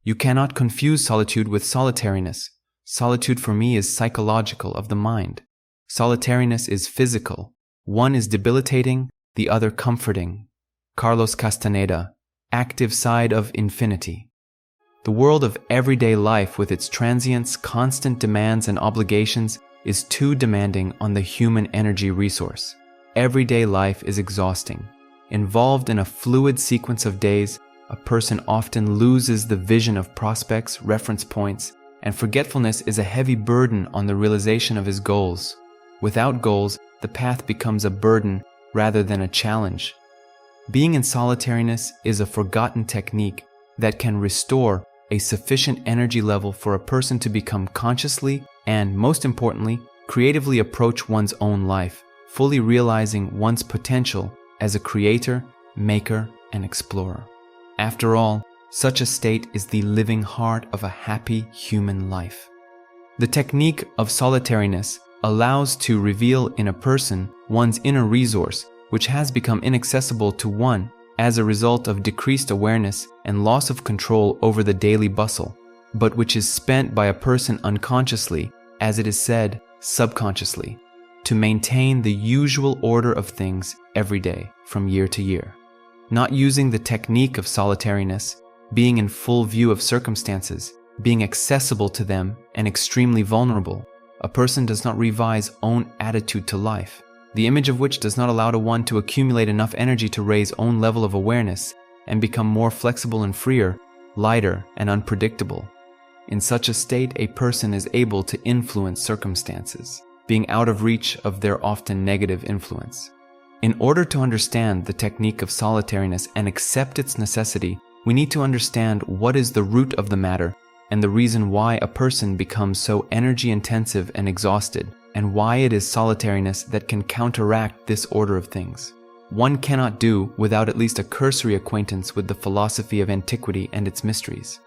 You cannot confuse solitude with solitariness. Solitude for me is psychological, of the mind. Solitariness is physical. One is debilitating, the other comforting. Carlos Castaneda, Active Side of Infinity. The world of everyday life with its transience, constant demands and obligations is too demanding on the human energy resource. Everyday life is exhausting. Involved in a fluid sequence of days, a person often loses the vision of prospects, reference points, and forgetfulness is a heavy burden on the realization of his goals. Without goals, the path becomes a burden rather than a challenge. Being in solitariness is a forgotten technique that can restore a sufficient energy level for a person to become consciously and, most importantly, creatively approach one's own life, fully realizing one's potential as a creator, maker, and explorer. After all, such a state is the living heart of a happy human life. The technique of solitariness allows to reveal in a person one's inner resource, which has become inaccessible to one as a result of decreased awareness and loss of control over the daily bustle, but which is spent by a person unconsciously, as it is said, subconsciously, to maintain the usual order of things every day from year to year. Not using the technique of solitariness, being in full view of circumstances, being accessible to them and extremely vulnerable, a person does not revise own attitude to life, the image of which does not allow to one to accumulate enough energy to raise own level of awareness and become more flexible and freer, lighter and unpredictable. In such a state, a person is able to influence circumstances, being out of reach of their often negative influence. In order to understand the technique of solitariness and accept its necessity, we need to understand what is the root of the matter and the reason why a person becomes so energy intensive and exhausted, and why it is solitariness that can counteract this order of things. One cannot do without at least a cursory acquaintance with the philosophy of antiquity and its mysteries.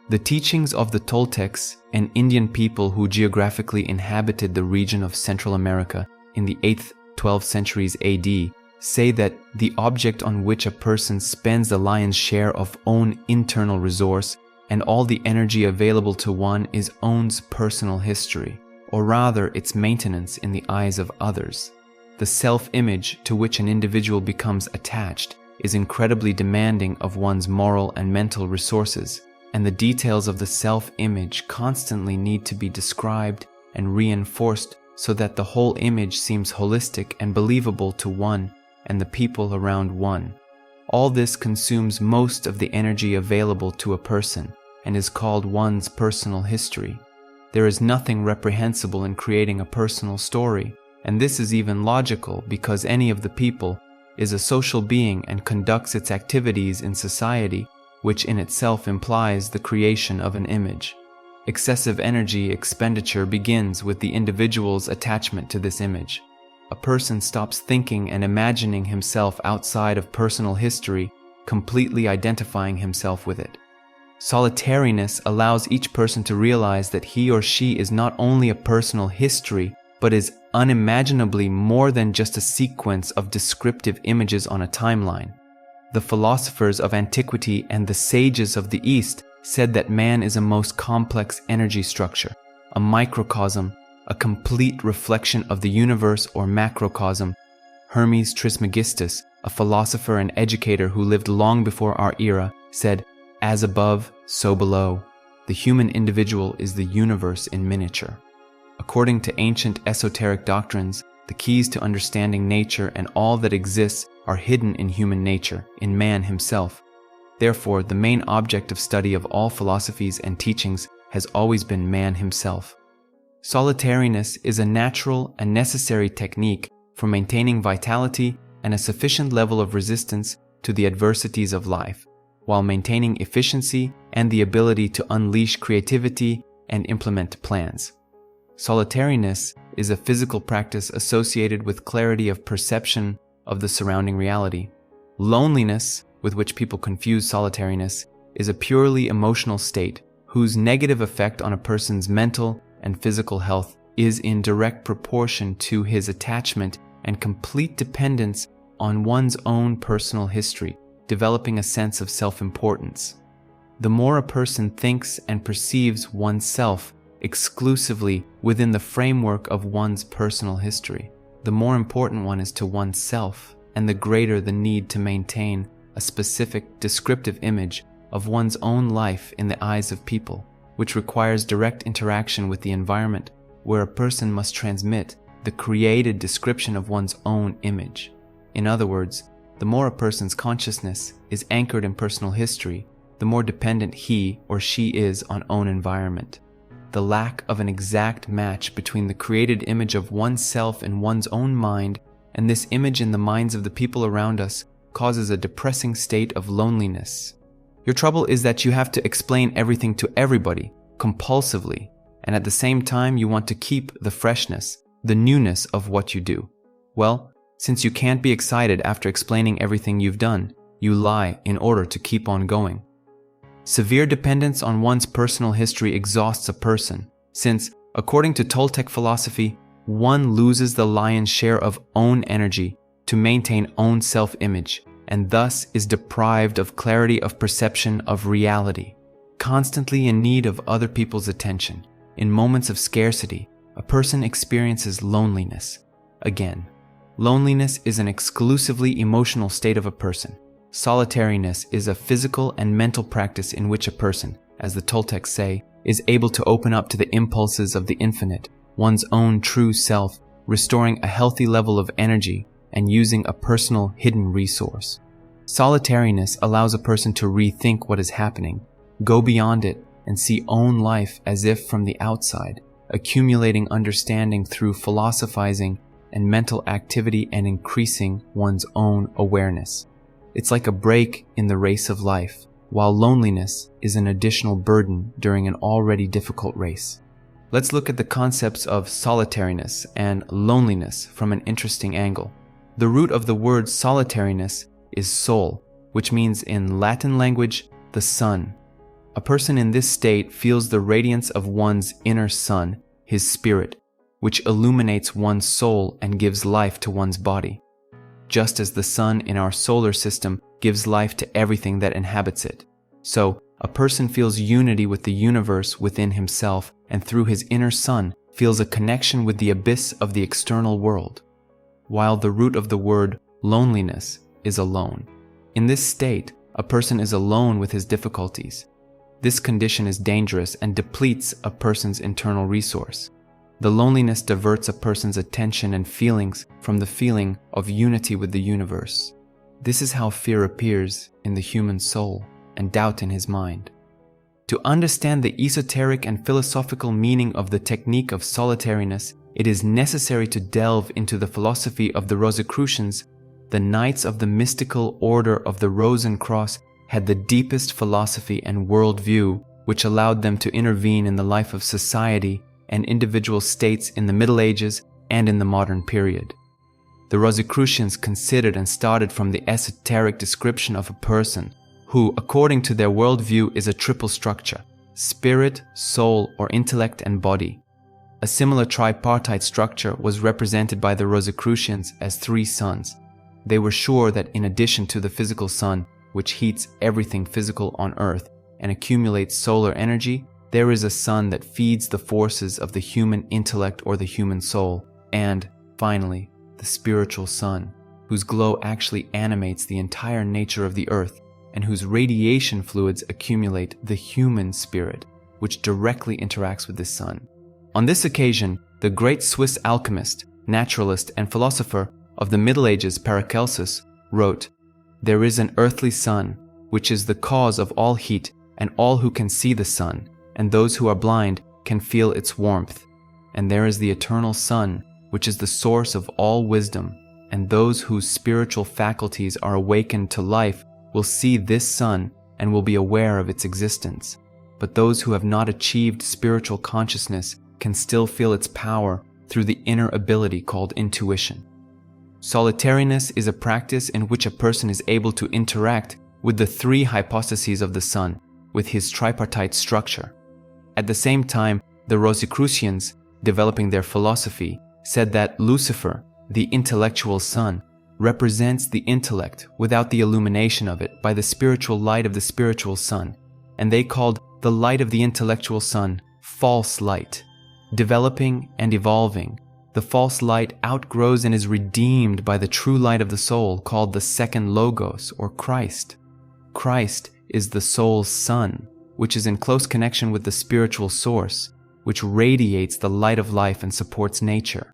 The teachings of the Toltecs, an Indian people who geographically inhabited the region of Central America in the 8th, 12th centuries AD, say that the object on which a person spends the lion's share of own internal resource and all the energy available to one is own's personal history, or rather its maintenance in the eyes of others. The self-image to which an individual becomes attached is incredibly demanding of one's moral and mental resources, and the details of the self-image constantly need to be described and reinforced so that the whole image seems holistic and believable to one and the people around one. All this consumes most of the energy available to a person and is called one's personal history. There is nothing reprehensible in creating a personal story, and this is even logical because any of the people is a social being and conducts its activities in society, which in itself implies the creation of an image. Excessive energy expenditure begins with the individual's attachment to this image. A person stops thinking and imagining himself outside of personal history, completely identifying himself with it. Solitariness allows each person to realize that he or she is not only a personal history, but is unimaginably more than just a sequence of descriptive images on a timeline. The philosophers of antiquity and the sages of the East said that man is a most complex energy structure, a microcosm, a complete reflection of the universe or macrocosm. Hermes Trismegistus, a philosopher and educator who lived long before our era, said, "As above, so below. The human individual is the universe in miniature." According to ancient esoteric doctrines, the keys to understanding nature and all that exists are hidden in human nature, in man himself. Therefore, the main object of study of all philosophies and teachings has always been man himself. Solitariness is a natural and necessary technique for maintaining vitality and a sufficient level of resistance to the adversities of life, while maintaining efficiency and the ability to unleash creativity and implement plans. Solitariness is a physical practice associated with clarity of perception of the surrounding reality. Loneliness, with which people confuse solitariness, is a purely emotional state whose negative effect on a person's mental and physical health is in direct proportion to his attachment and complete dependence on one's own personal history, developing a sense of self-importance. the more a person thinks and perceives oneself exclusively within the framework of one's personal history, the more important one is to oneself, and the greater the need to maintain a specific descriptive image of one's own life in the eyes of people, which requires direct interaction with the environment, where a person must transmit the created description of one's own image. In other words, the more a person's consciousness is anchored in personal history, the more dependent he or she is on own environment. The lack of an exact match between the created image of oneself in one's own mind and this image in the minds of the people around us causes a depressing state of loneliness. Your trouble is that you have to explain everything to everybody, compulsively, and at the same time you want to keep the freshness, the newness of what you do. Well, since you can't be excited after explaining everything you've done, you lie in order to keep on going. Severe dependence on one's personal history exhausts a person, since, according to Toltec philosophy, one loses the lion's share of own energy to maintain own self-image, and thus is deprived of clarity of perception of reality. Constantly in need of other people's attention, in moments of scarcity, a person experiences loneliness. Again, loneliness is an exclusively emotional state of a person. Solitariness is a physical and mental practice in which a person, as the Toltecs say, is able to open up to the impulses of the infinite, one's own true self, restoring a healthy level of energy and using a personal hidden resource. Solitariness allows a person to rethink what is happening, go beyond it, and see own life as if from the outside, accumulating understanding through philosophizing and mental activity and increasing one's own awareness. It's like a break in the race of life, while loneliness is an additional burden during an already difficult race. Let's look at the concepts of solitariness and loneliness from an interesting angle. The root of the word solitariness is sol, which means in Latin language, the sun. A person in this state feels the radiance of one's inner sun, his spirit, which illuminates one's soul and gives life to one's body. Just as the sun in our solar system gives life to everything that inhabits it. So, a person feels unity with the universe within himself and through his inner sun feels a connection with the abyss of the external world. While the root of the word loneliness is alone. In this state, a person is alone with his difficulties. This condition is dangerous and depletes a person's internal resource. The loneliness diverts a person's attention and feelings from the feeling of unity with the universe. This is how fear appears in the human soul and doubt in his mind. To understand the esoteric and philosophical meaning of the technique of solitariness, it is necessary to delve into the philosophy of the Rosicrucians. The Knights of the mystical order of the Rose and Cross had the deepest philosophy and worldview, which allowed them to intervene in the life of society and individual states in the Middle Ages and in the modern period. The Rosicrucians considered and started from the esoteric description of a person who, according to their worldview, is a triple structure: spirit, soul, or intellect and body. A similar tripartite structure was represented by the Rosicrucians as three suns. They were sure that in addition to the physical sun, which heats everything physical on Earth and accumulates solar energy, there is a sun that feeds the forces of the human intellect or the human soul, and, finally, the spiritual sun, whose glow actually animates the entire nature of the earth, and whose radiation fluids accumulate the human spirit, which directly interacts with the sun. On this occasion, the great Swiss alchemist, naturalist, and philosopher of the Middle Ages Paracelsus wrote, "There is an earthly sun, which is the cause of all heat, and all who can see the sun, and those who are blind can feel its warmth. And there is the eternal sun, which is the source of all wisdom, and those whose spiritual faculties are awakened to life will see this sun and will be aware of its existence. But those who have not achieved spiritual consciousness can still feel its power through the inner ability called intuition." Solitariness is a practice in which a person is able to interact with the three hypostases of the sun, with his tripartite structure. At the same time, the Rosicrucians, developing their philosophy, said that Lucifer, the intellectual sun, represents the intellect without the illumination of it by the spiritual light of the spiritual sun, and they called the light of the intellectual sun false light. Developing and evolving, the false light outgrows and is redeemed by the true light of the soul, called the second logos, or Christ. Christ is the soul's sun, which is in close connection with the spiritual source, which radiates the light of life and supports nature.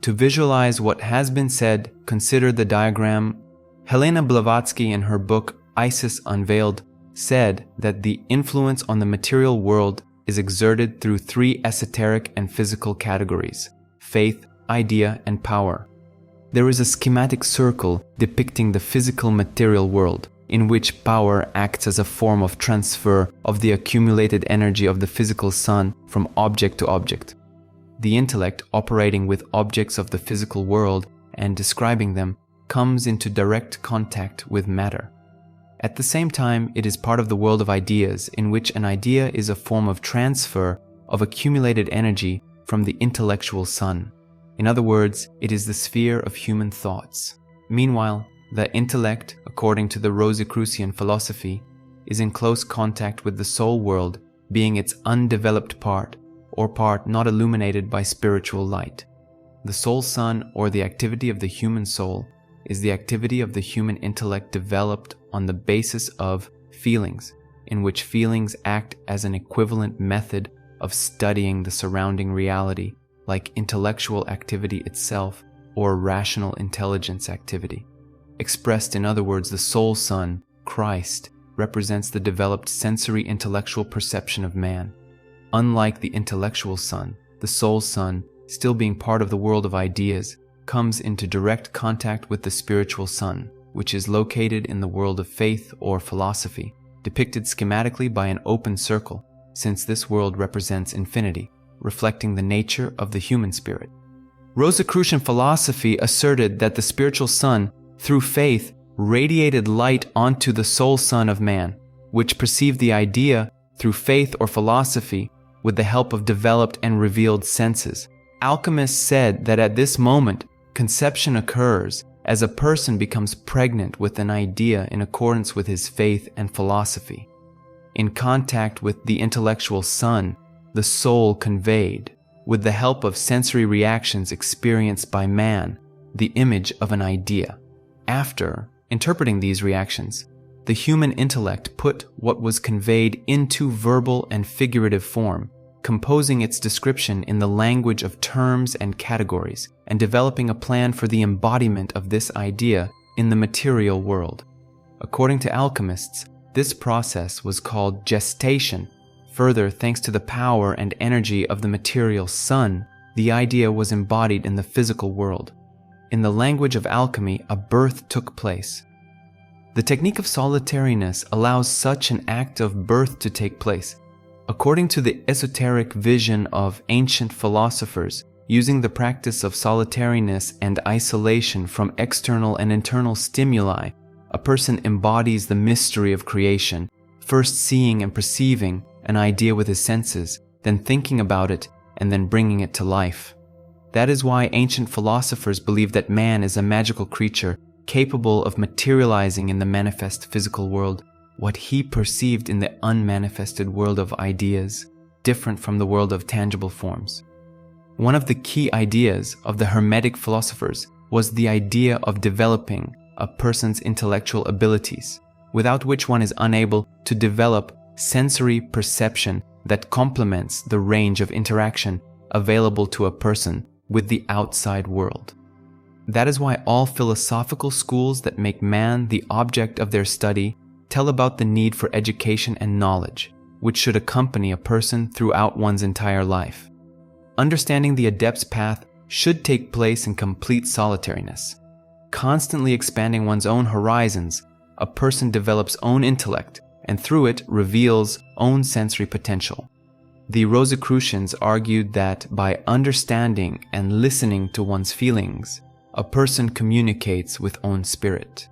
To visualize what has been said, consider the diagram. Helena Blavatsky, in her book Isis Unveiled, said that the influence on the material world is exerted through three esoteric and physical categories: faith, idea, and power. There is a schematic circle depicting the physical material world, in which power acts as a form of transfer of the accumulated energy of the physical sun from object to object. The intellect, operating with objects of the physical world and describing them, comes into direct contact with matter. At the same time, it is part of the world of ideas, in which an idea is a form of transfer of accumulated energy from the intellectual sun. In other words, it is the sphere of human thoughts. Meanwhile, the intellect, according to the Rosicrucian philosophy, is in close contact with the soul world, being its undeveloped part, or part not illuminated by spiritual light. The soul sun, or the activity of the human soul, is the activity of the human intellect developed on the basis of feelings, in which feelings act as an equivalent method of studying the surrounding reality, like intellectual activity itself or rational intelligence activity. Expressed in other words, the soul sun, Christ, represents the developed sensory intellectual perception of man. Unlike the intellectual sun, the soul sun, still being part of the world of ideas, comes into direct contact with the spiritual sun, which is located in the world of faith or philosophy, depicted schematically by an open circle, since this world represents infinity, reflecting the nature of the human spirit. Rosicrucian philosophy asserted that the spiritual sun, through faith, radiated light onto the soul sun of man, which perceived the idea through faith or philosophy with the help of developed and revealed senses. Alchemists said that at this moment, conception occurs as a person becomes pregnant with an idea in accordance with his faith and philosophy. In contact with the intellectual sun, the soul conveyed, with the help of sensory reactions experienced by man, the image of an idea. After interpreting these reactions, the human intellect put what was conveyed into verbal and figurative form, composing its description in the language of terms and categories, and developing a plan for the embodiment of this idea in the material world. According to alchemists, this process was called gestation. Further, thanks to the power and energy of the material sun, the idea was embodied in the physical world. In the language of alchemy, a birth took place. The technique of solitariness allows such an act of birth to take place. According to the esoteric vision of ancient philosophers, using the practice of solitariness and isolation from external and internal stimuli, a person embodies the mystery of creation, first seeing and perceiving an idea with his senses, then thinking about it, and then bringing it to life. That is why ancient philosophers believed that man is a magical creature capable of materializing in the manifest physical world what he perceived in the unmanifested world of ideas, different from the world of tangible forms. One of the key ideas of the Hermetic philosophers was the idea of developing a person's intellectual abilities, without which one is unable to develop sensory perception that complements the range of interaction available to a person with the outside world. That is why all philosophical schools that make man the object of their study tell about the need for education and knowledge, which should accompany a person throughout one's entire life. Understanding the adept's path should take place in complete solitariness. Constantly expanding one's own horizons, a person develops own intellect and through it reveals own sensory potential. The Rosicrucians argued that by understanding and listening to one's feelings, a person communicates with own spirit.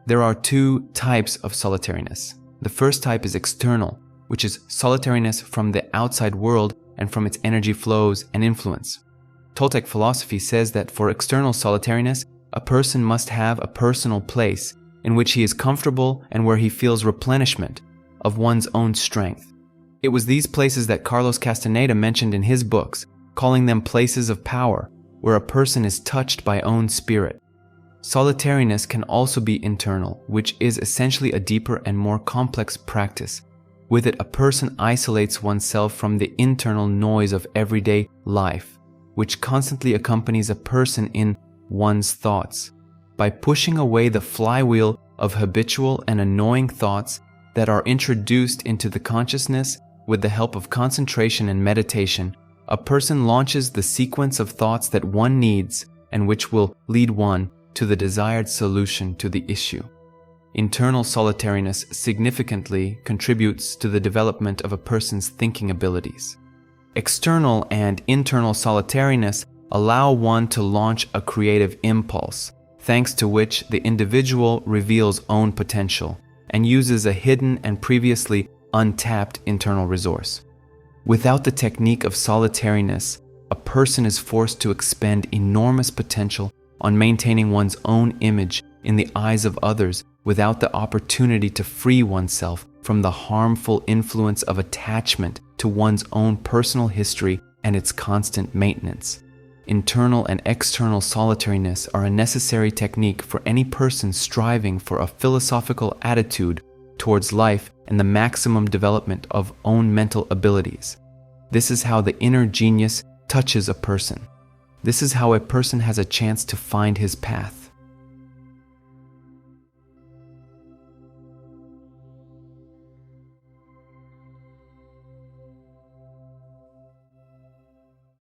There are two types of solitariness. The first type is external, which is solitariness from the outside world and from its energy flows and influence. Toltec philosophy says that for external solitariness, a person must have a personal place in which he is comfortable and where he feels replenishment, of one's own strength. It was these places that Carlos Castaneda mentioned in his books, calling them places of power, where a person is touched by own spirit. Solitariness can also be internal, which is essentially a deeper and more complex practice. With it, a person isolates oneself from the internal noise of everyday life, which constantly accompanies a person in one's thoughts. By pushing away the flywheel of habitual and annoying thoughts that are introduced into the consciousness with the help of concentration and meditation, a person launches the sequence of thoughts that one needs and which will lead one to the desired solution to the issue. Internal solitariness significantly contributes to the development of a person's thinking abilities. External and internal solitariness allow one to launch a creative impulse, thanks to which the individual reveals own potential and uses a hidden and previously untapped internal resource. Without the technique of solitariness, a person is forced to expend enormous potential on maintaining one's own image in the eyes of others without the opportunity to free oneself from the harmful influence of attachment to one's own personal history and its constant maintenance. Internal and external solitariness are a necessary technique for any person striving for a philosophical attitude towards life and the maximum development of own mental abilities. This is how the inner genius touches a person. This is how a person has a chance to find his path.